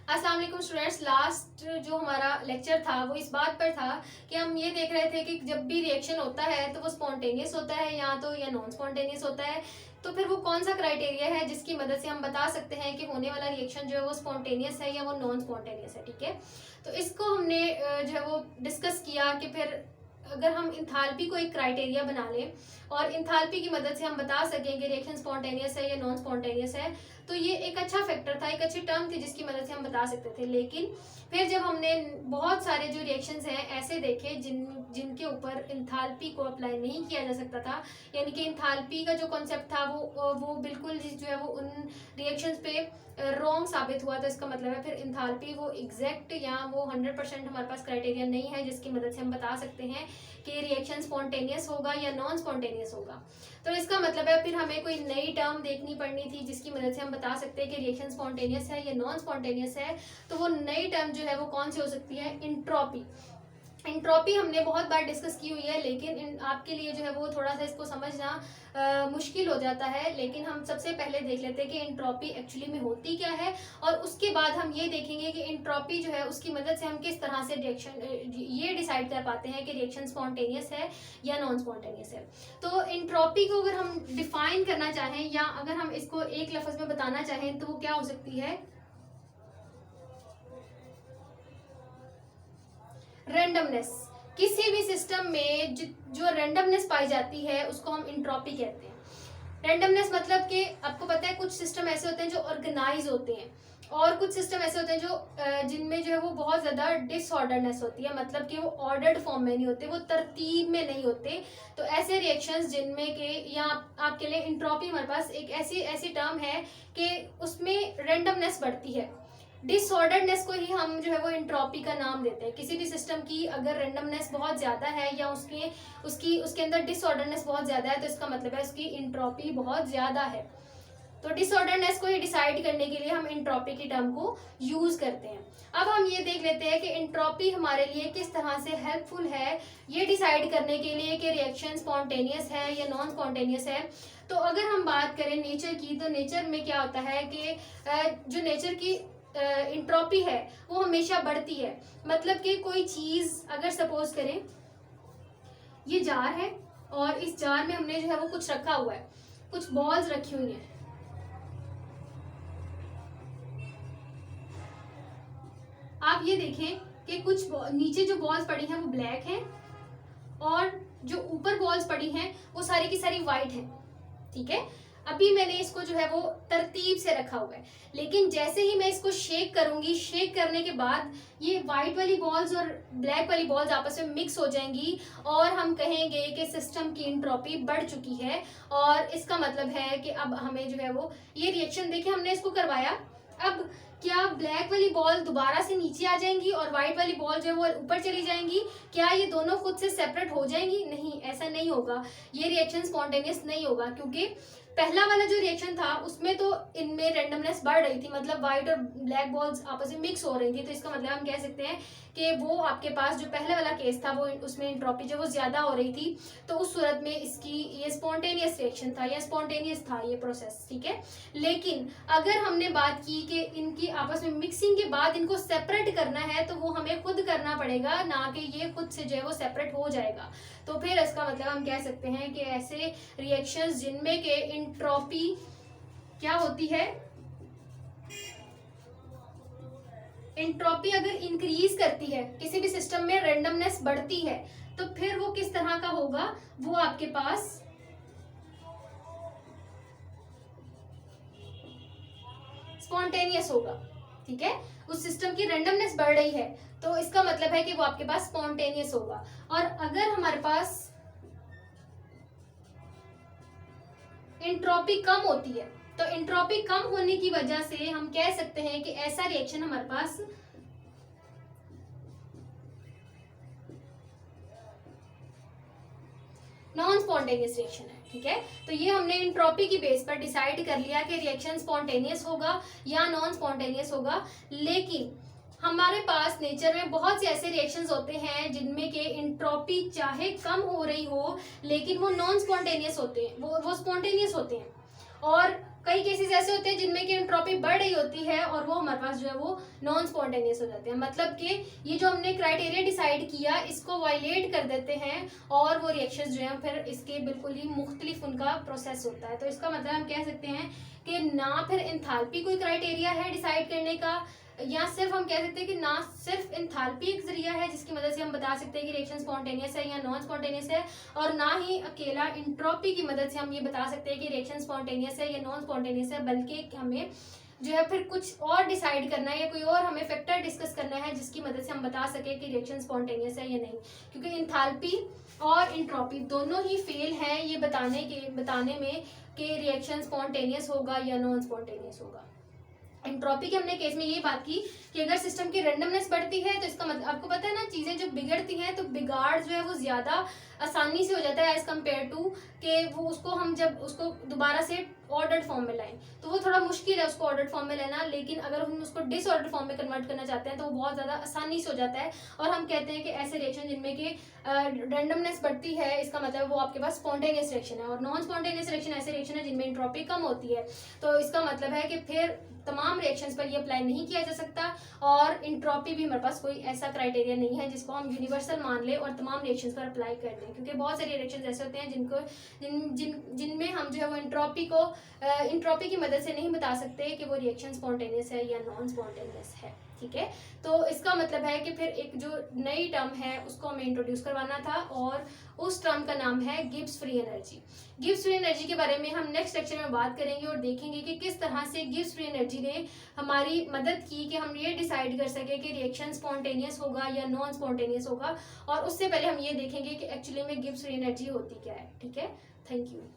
अस्सलाम वालेकुम students. Last जो हमारा लेक्चर था वो इस बात पर था कि हम ये देख रहे थे कि जब भी रिएक्शन होता है तो वो स्पॉन्टेनियस होता है या नॉन स्पॉन्टेनियस होता है। तो फिर वो कौन सा क्राइटेरिया है जिसकी मदद से हम बता सकते हैं कि होने वाला रिएक्शन जो है वो स्पॉन्टेनियस है या वो नॉन स्पॉन्टेनियस है। ठीक है, तो इसको हमने जो है वो डिस्कस किया कि फिर अगर हम इंथाल्पी को एक क्राइटेरिया बना लें और इंथाल्पी की मदद से हम बता सकें कि रिएक्शन स्पॉन्टेनियस है या नॉन स्पॉन्टेनियस है, तो ये एक अच्छा फैक्टर था, एक अच्छी टर्म थी जिसकी मदद से हम बता सकते थे। लेकिन फिर जब हमने बहुत सारे जो रिएक्शंस हैं ऐसे देखे जिनके ऊपर इंथाल्पी को अप्लाई नहीं किया जा सकता था, यानी कि इंथाल्पी का जो कॉन्सेप्ट था वो बिल्कुल जो है वो उन रिएक्शंस पे रॉन्ग साबित हुआ, तो इसका मतलब है फिर इंथाल्पी वो एग्जैक्ट या वो 100% हमारे पास क्राइटेरिया नहीं है जिसकी मदद से हम बता सकते हैं कि रिएक्शन स्पॉन्टेनियस होगा या नॉन स्पॉन्टेनियस होगा। तो इसका मतलब है फिर हमें कोई नई टर्म देखनी पड़नी थी जिसकी मदद से हम बता सकते हैं कि रिएक्शन स्पॉन्टेनियस है या नॉन स्पॉन्टेनियस है। तो वो नई टर्म जो है वो कौन सी हो सकती है? इंट्रोपी। इंट्रोपी हमने बहुत बार डिस्कस की हुई है, लेकिन आपके लिए जो है वो थोड़ा सा इसको समझना मुश्किल हो जाता है। लेकिन हम सबसे पहले देख लेते हैं कि इंट्रोपी एक्चुअली में होती क्या है, और उसके बाद हम ये देखेंगे कि इंट्रोपी जो है उसकी मदद से हम किस तरह से रिएक्शन ये डिसाइड कर पाते हैं कि रिएक्शन स्पॉन्टेनियस है या नॉन स्पॉन्टेनियस है। तो इंट्रोपी को अगर हम डिफाइन करना चाहें या अगर हम इसको एक लफ्ज में बताना चाहें तो वो क्या हो सकती है? रैंडमनेस। किसी भी सिस्टम में जो रैंडमनेस पाई जाती है उसको हम इंट्रोपी कहते हैं। रैंडमनेस मतलब कि आपको पता है कुछ सिस्टम ऐसे होते हैं जो ऑर्गेनाइज होते हैं और कुछ सिस्टम ऐसे होते हैं जो जिनमें जो है वो बहुत ज़्यादा डिसऑर्डरनेस होती है, मतलब कि वो ऑर्डर्ड फॉर्म में नहीं होते, वो तरतीब में नहीं होते। तो ऐसे रिएक्शंस जिनमें के या आपके लिए इंट्रोपी हमारे पास एक ऐसी ऐसी टर्म है कि उसमें रैंडमनेस बढ़ती है। डिसऑर्डरनेस को ही हम जो है वो इंट्रोपी का नाम देते हैं। किसी भी सिस्टम की अगर रैंडमनेस बहुत ज़्यादा है या उसके अंदर डिसऑर्डरनेस बहुत ज़्यादा है तो इसका मतलब है उसकी इंट्रोपी बहुत ज़्यादा है। तो डिसऑर्डरनेस को ही डिसाइड करने के लिए हम इंट्रोपी की टर्म को यूज करते हैं। अब हम ये देख लेते हैं कि इंट्रोपी हमारे लिए किस तरह से हेल्पफुल है ये डिसाइड करने के लिए कि रिएक्शन स्पॉन्टेनियस है या नॉन स्पॉन्टेनियस है। तो अगर हम बात करें नेचर की, तो नेचर में क्या होता है कि जो नेचर की इंट्रोपी है वो हमेशा बढ़ती है। मतलब कि कोई चीज अगर सपोज करें ये जार है और इस जार में हमने जो है वो कुछ रखा हुआ है, कुछ बॉल्स रखी हुई हैं। आप ये देखें कि कुछ नीचे जो बॉल्स पड़ी हैं वो ब्लैक हैं और जो ऊपर बॉल्स पड़ी हैं वो सारी की सारी व्हाइट हैं। ठीक है, अभी मैंने इसको जो है वो तरतीब से रखा हुआ है, लेकिन जैसे ही मैं इसको शेक करूंगी, शेक करने के बाद ये व्हाइट वाली बॉल्स और ब्लैक वाली बॉल्स आपस में मिक्स हो जाएंगी और हम कहेंगे कि सिस्टम की इंट्रोपी बढ़ चुकी है। और इसका मतलब है कि अब हमें जो है वो ये रिएक्शन, देखिए हमने इसको करवाया, अब क्या ब्लैक वाली बॉल दोबारा से नीचे आ जाएंगी और व्हाइट वाली बॉल जो है वो ऊपर चली जाएंगी? क्या ये दोनों खुद से सेपरेट हो जाएंगी? नहीं, ऐसा नहीं होगा। ये रिएक्शन स्पॉन्टेनियस नहीं होगा, क्योंकि पहला वाला जो रिएक्शन था उसमें तो इनमें रैंडमनेस बढ़ रही थी, मतलब व्हाइट और ब्लैक बॉल्स आपस में मिक्स हो रही थी। तो इसका मतलब हम कह सकते हैं कि वो आपके पास जो पहले वाला केस था वो उसमें इंट्रोपी जो वो ज्यादा हो रही थी, तो उस सूरत में इसकी ये स्पॉन्टेनियस रिएक्शन था या स्पॉन्टेनियस था ये प्रोसेस। ठीक है, लेकिन अगर हमने बात की कि इनकी आपस में मिक्सिंग के बाद इनको सेपरेट करना है तो वो हमें खुद करना पड़ेगा, ना कि ये खुद से जो है वो सेपरेट हो जाएगा। तो फिर इसका मतलब हम कह सकते हैं कि ऐसे रिएक्शंस जिनमें के इंट्रोपी क्या होती है, इंट्रोपी अगर इंक्रीज करती है, किसी भी सिस्टम में रैंडमनेस बढ़ती है, तो फिर वो किस तरह का होगा? वो आपके पास स्पॉन्टेनियस होगा। ठीक है, उस सिस्टम की रैंडमनेस बढ़ रही है तो इसका मतलब है कि वो आपके पास स्पॉन्टेनियस होगा। और अगर हमारे पास इंट्रोपी कम होती है तो इंट्रोपी कम होने की वजह से हम कह सकते हैं कि ऐसा रिएक्शन हमारे पास नॉन स्पॉन्टेनियस रिएक्शन है। ठीक है, तो ये हमने इंट्रोपी की बेस पर डिसाइड कर लिया कि रिएक्शन स्पॉन्टेनियस होगा या नॉन स्पॉन्टेनियस होगा। लेकिन हमारे पास नेचर में बहुत से ऐसे रिएक्शंस होते हैं जिनमें के इंट्रोपी चाहे कम हो रही हो लेकिन वो नॉन स्पॉन्टेनियस होते हैं, वो स्पॉन्टेनियस होते हैं। और कई केसेस ऐसे होते हैं जिनमें कि एंट्रोपी बढ़ रही होती है और वो हमारे पास जो है वो नॉन स्पॉन्टेनियस हो जाते हैं, मतलब कि ये जो हमने क्राइटेरिया डिसाइड किया इसको वायलेट कर देते हैं और वो रिएक्शंस जो है फिर इसके बिल्कुल ही मुख्तलिफ उनका प्रोसेस होता है। तो इसका मतलब हम कह सकते हैं कि ना फिर एंथैल्पी कोई क्राइटेरिया है डिसाइड करने का, या सिर्फ हम कह सकते हैं कि ना सिर्फ एंथैल्पी एक जरिया है जिसकी मदद से हम बता सकते हैं कि रिएक्शन स्पॉन्टेनियस है या नॉन स्पॉन्टेनियस है, और ना ही अकेला एंट्रोपी की मदद से हम ये बता सकते हैं कि रिएक्शन स्पॉन्टेनियस है या नॉन स्पॉन्टेनियस है, बल्कि हमें जो है फिर कुछ और डिसाइड करना है या कोई और हमें फैक्टर डिस्कस करना है जिसकी मदद से हम बता सकें कि रिएक्शन स्पॉन्टेनियस है या नहीं, क्योंकि एंथैल्पी और एंट्रोपी दोनों ही फेल है ये बताने में कि रिएक्शन स्पॉन्टेनियस होगा या नॉन स्पॉन्टेनियस होगा। एंट्रोपी के हमने केस में ये बात की कि अगर सिस्टम की रैंडमनेस बढ़ती है तो इसका मतलब आपको पता है ना, चीजें जो बिगड़ती हैं तो बिगाड़ जो है वो ज्यादा आसानी से हो जाता है एज कम्पेयर टू कि वो उसको हम जब उसको दोबारा से ऑर्डर्ड फॉर्म में लाएं तो वो थोड़ा मुश्किल है उसको ऑर्डर्ड फॉर्म में लेना, लेकिन अगर हम उसको डिसऑर्डर्ड फॉर्म में कन्वर्ट करना चाहते हैं तो वो बहुत ज्यादा आसानी से हो जाता है। और हम कहते हैं कि ऐसे रिएक्शन जिनमें कि रैंडमनेस बढ़ती है इसका मतलब वो आपके पास स्पॉन्टेनियस रिएक्शन है, और नॉन स्पॉन्टेनियस रिएक्शन ऐसे रिएक्शन है जिनमें एंट्रोपी कम होती है। तो इसका मतलब है कि फिर तमाम रिएक्शंस पर ये अप्लाई नहीं किया जा सकता, और एंट्रोपी भी हमारे पास कोई ऐसा क्राइटेरिया नहीं है जिसको हम यूनिवर्सल मान ले और तमाम रिएक्शंस पर अप्लाई कर दें, क्योंकि बहुत सारे रिएक्शंस ऐसे होते हैं जिनमें हम जो है वो एंट्रोपी की मदद से नहीं बता सकते कि वो रिएक्शन स्पॉन्टेनियस है या नॉन स्पॉन्टेनियस है। ठीक है, तो इसका मतलब है कि फिर एक जो नई टर्म है उसको हमें इंट्रोड्यूस करवाना था, और उस टर्म का नाम है Gibbs free energy. Gibbs free energy के बारे में हम नेक्स्ट लेक्चर में बात करेंगे और देखेंगे कि किस तरह से गिब्स फ्री एनर्जी ने हमारी मदद की कि हम ये डिसाइड कर सके कि रिएक्शन स्पॉन्टेनियस होगा या नॉन स्पॉन्टेनियस होगा, और उससे पहले हम ये देखेंगे कि एक्चुअली में गिब्स फ्री एनर्जी होती क्या है। ठीक है, थैंक यू।